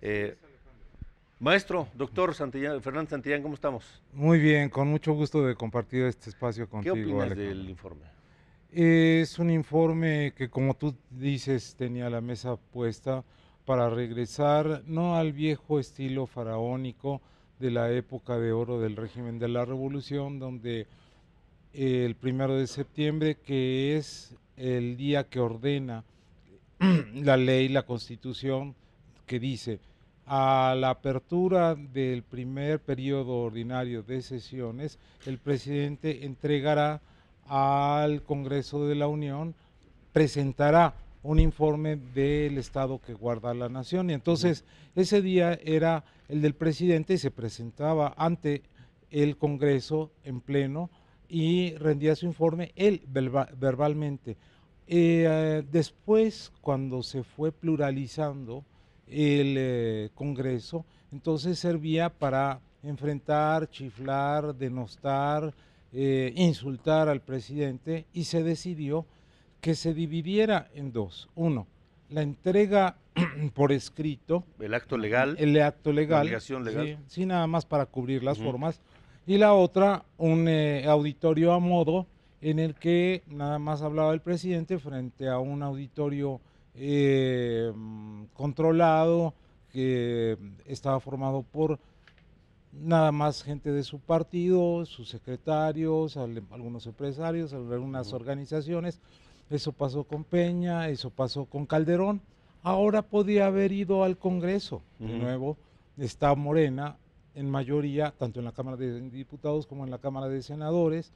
Eh, Maestro, doctor Fernando Santillán, ¿cómo estamos? Muy bien, con mucho gusto de compartir este espacio ¿Qué contigo, opinas del Alejandro. informe? Es un informe que, como tú dices, tenía la mesa puesta para regresar no al viejo estilo faraónico de la época de oro del régimen de la Revolución, donde el 1 de septiembre, que es el día que ordena la ley, la constitución, que dice a la apertura del primer periodo ordinario de sesiones, el presidente entregará al Congreso de la Unión, presentará un informe del estado que guarda la nación. Y Ujú. entonces ese día era el del presidente y se presentaba ante el Congreso en pleno y rendía su informe él verbalmente. Después, cuando se fue pluralizando el Congreso, entonces servía para enfrentar, chiflar, denostar, insultar al presidente, y se decidió que se dividiera en dos. Uno, la entrega por escrito, El acto legal, el acto la legal, obligación legal. sí, sí, nada más para cubrir las Ujú. formas, y la otra, un auditorio a modo, en el que nada más hablaba el presidente frente a un auditorio controlado, que estaba formado por nada más gente de su partido, sus secretarios, algunos empresarios, algunas Ujú. organizaciones. Eso pasó con Peña, eso pasó con Calderón. Ahora podía haber ido al Congreso. De Ujú. nuevo, está Morena en mayoría, tanto en la Cámara de Diputados como en la Cámara de Senadores.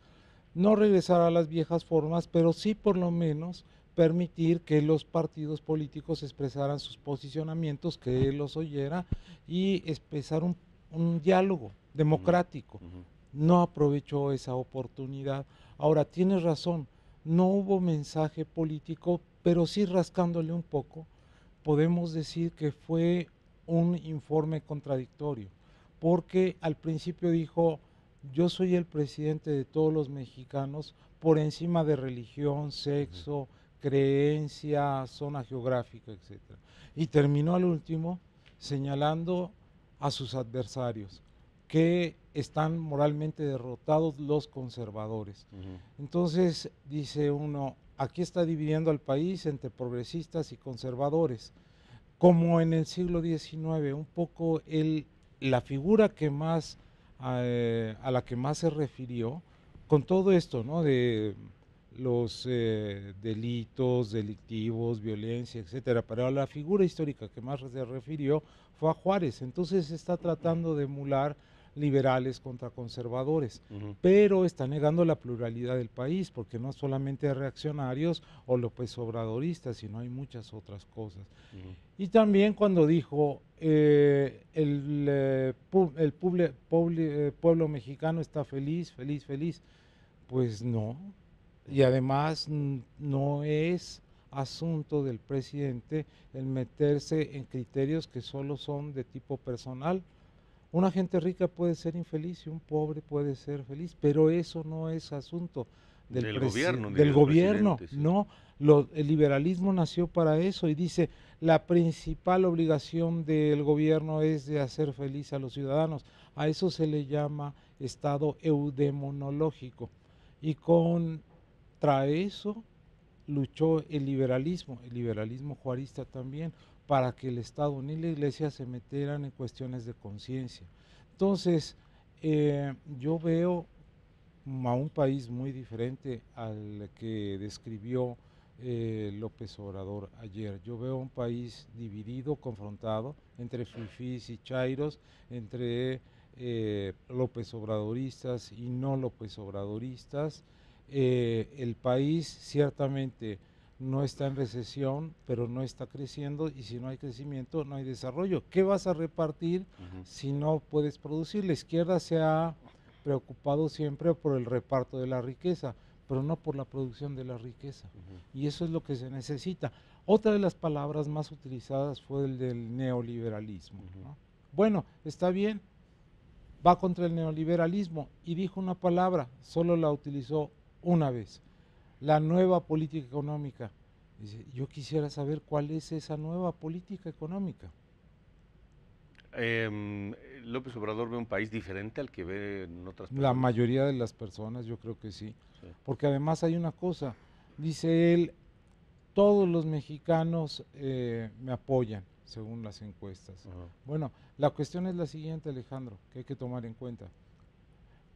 No regresar a las viejas formas, pero sí por lo menos permitir que los partidos políticos expresaran sus posicionamientos, que él los oyera y expresar un diálogo Ujú. democrático. Ujú. No aprovechó esa oportunidad. Ahora, tienes razón, no hubo mensaje político, pero sí, rascándole un poco, podemos decir que fue un informe contradictorio, porque al principio dijo: yo soy el presidente de todos los mexicanos por encima de religión, Ujú. sexo, creencia, zona geográfica, etcétera. Y terminó al último señalando a sus adversarios, que están moralmente derrotados, los conservadores. Ujú. Entonces dice uno: aquí está dividiendo al país entre progresistas y conservadores, como en el siglo XIX. Un poco la figura que más, a la que más se refirió con todo esto, ¿no? De los delitos delictivos, violencia, etcétera, pero la figura histórica que más se refirió fue a Juárez. Entonces está tratando de emular liberales contra conservadores, Ujú. pero está negando la pluralidad del país, porque no solamente hay reaccionarios o López Obradoristas, sino hay muchas otras cosas. Ujú. Y también cuando dijo pueblo mexicano está feliz, feliz, feliz, pues no. Y Ujú. además no es asunto del presidente el meterse en criterios que solo son de tipo personal. Una gente rica puede ser infeliz y un pobre puede ser feliz, pero eso no es asunto Del gobierno, ni del del gobierno, presidente, sí. no. El liberalismo nació para eso y dice: la principal obligación del gobierno es de hacer feliz a los ciudadanos. A eso se le llama estado eudemonológico. Y contra eso luchó el liberalismo juarista también, para que el Estado ni la Iglesia se metieran en cuestiones de conciencia. Entonces, yo veo a un país muy diferente al que describió López Obrador ayer. Yo veo un país dividido, confrontado entre fifís y chairos, entre López Obradoristas y no López Obradoristas. El país ciertamente no está en recesión, pero no está creciendo, y si no hay crecimiento no hay desarrollo. ¿Qué vas a repartir Ujú. si no puedes producir? La izquierda se ha preocupado siempre por el reparto de la riqueza, pero no por la producción de la riqueza. Ujú. Y eso es lo que se necesita. Otra de las palabras más utilizadas fue el del neoliberalismo, Ujú. ¿no? Bueno, está bien, va contra el neoliberalismo, y dijo una palabra, solo la utilizó una vez: la nueva política económica. Dice: yo quisiera saber cuál es esa nueva política económica. López Obrador ve un país diferente al que ve en otras La personas. mayoría de las personas, yo creo que sí. Sí. Porque además hay una cosa, dice él, todos los mexicanos me apoyan, según las encuestas. Ajá. Bueno, la cuestión es la siguiente, Alejandro, que hay que tomar en cuenta.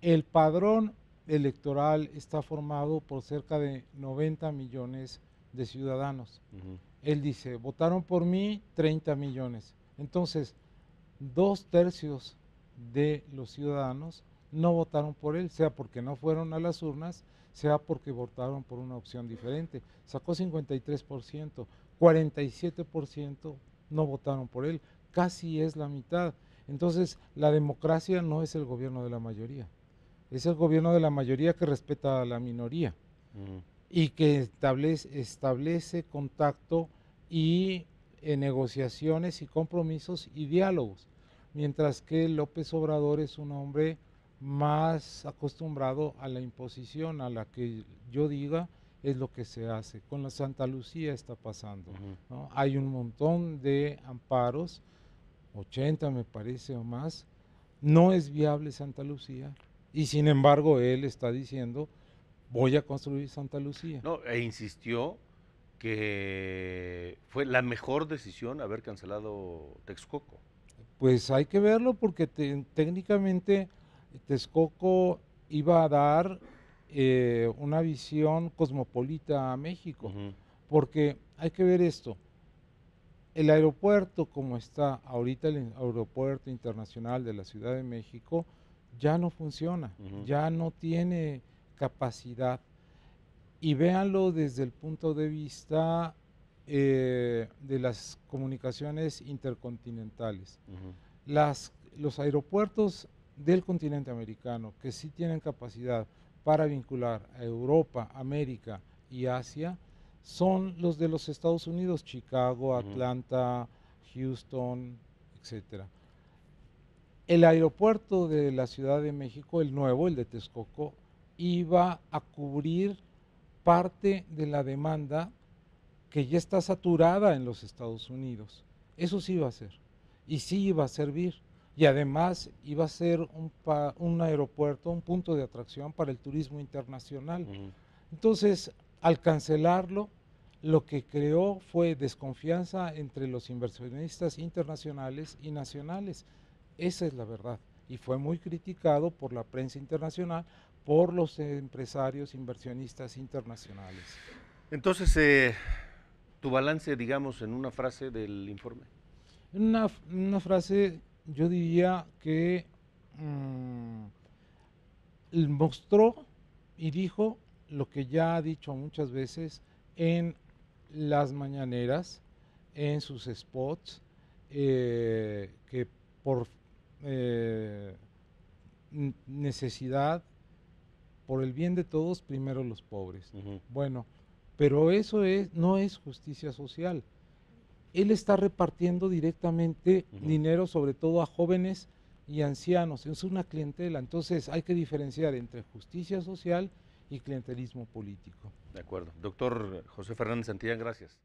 El padrón electoral está formado por cerca de 90 millones de ciudadanos. Ujú. Él dice, votaron por mí 30 millones. Entonces, 2/3 de los ciudadanos no votaron por él, sea porque no fueron a las urnas, sea porque votaron por una opción diferente. Sacó 53%, 47% no votaron por él, casi es la mitad. Entonces, la democracia no es el gobierno de la mayoría, es el gobierno de la mayoría que respeta a la minoría Ujú. y que establece contacto y negociaciones y compromisos y diálogos, mientras que López Obrador es un hombre más acostumbrado a la imposición, a la que yo diga es lo que se hace. Con la Santa Lucía está pasando, Ujú. ¿no? Hay un montón de amparos, 80 me parece o más, no es viable Santa Lucía y sin embargo él está diciendo voy a construir Santa Lucía. No, e insistió que fue la mejor decisión haber cancelado Texcoco. Pues hay que verlo porque técnicamente Texcoco iba a dar una visión cosmopolita a México, Ujú. porque hay que ver esto, el aeropuerto como está ahorita, el aeropuerto internacional de la Ciudad de México, ya no funciona, Ujú. ya no tiene capacidad. Y véanlo desde el punto de vista de las comunicaciones intercontinentales. Ujú. Los aeropuertos del continente americano que sí tienen capacidad para vincular a Europa, América y Asia son los de los Estados Unidos, Chicago, Ujú. Atlanta, Houston, etcétera. El aeropuerto de la Ciudad de México, el nuevo, el de Texcoco, iba a cubrir parte de la demanda que ya está saturada en los Estados Unidos. Eso sí iba a ser, y sí iba a servir, y además iba a ser un aeropuerto, un punto de atracción para el turismo internacional. Ujú. Entonces, al cancelarlo, lo que creó fue desconfianza entre los inversionistas internacionales y nacionales. Esa es la verdad. Y fue muy criticado por la prensa internacional, por los empresarios inversionistas internacionales. Entonces, tu balance, digamos, en una frase del informe. Una frase, yo diría que mostró y dijo lo que ya ha dicho muchas veces en las mañaneras, en sus spots, que por eh, necesidad, por el bien de todos, primero los pobres. Ujú. Bueno, pero eso no es justicia social. Él está repartiendo directamente Ujú. dinero, sobre todo a jóvenes y ancianos. Es una clientela. Entonces hay que diferenciar entre justicia social y clientelismo político. De acuerdo. Doctor José Fernández Santillán, gracias.